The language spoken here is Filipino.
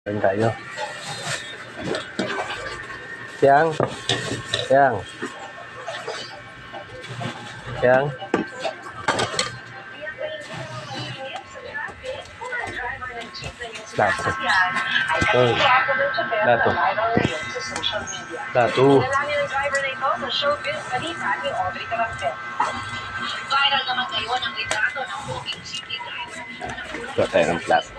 Doon tayo. Yang. Yang. Yang. Dato. Oh. Dato. Dato. Viral naman ngayon ang litrato ng booking city driver. Ito tayo ng plato.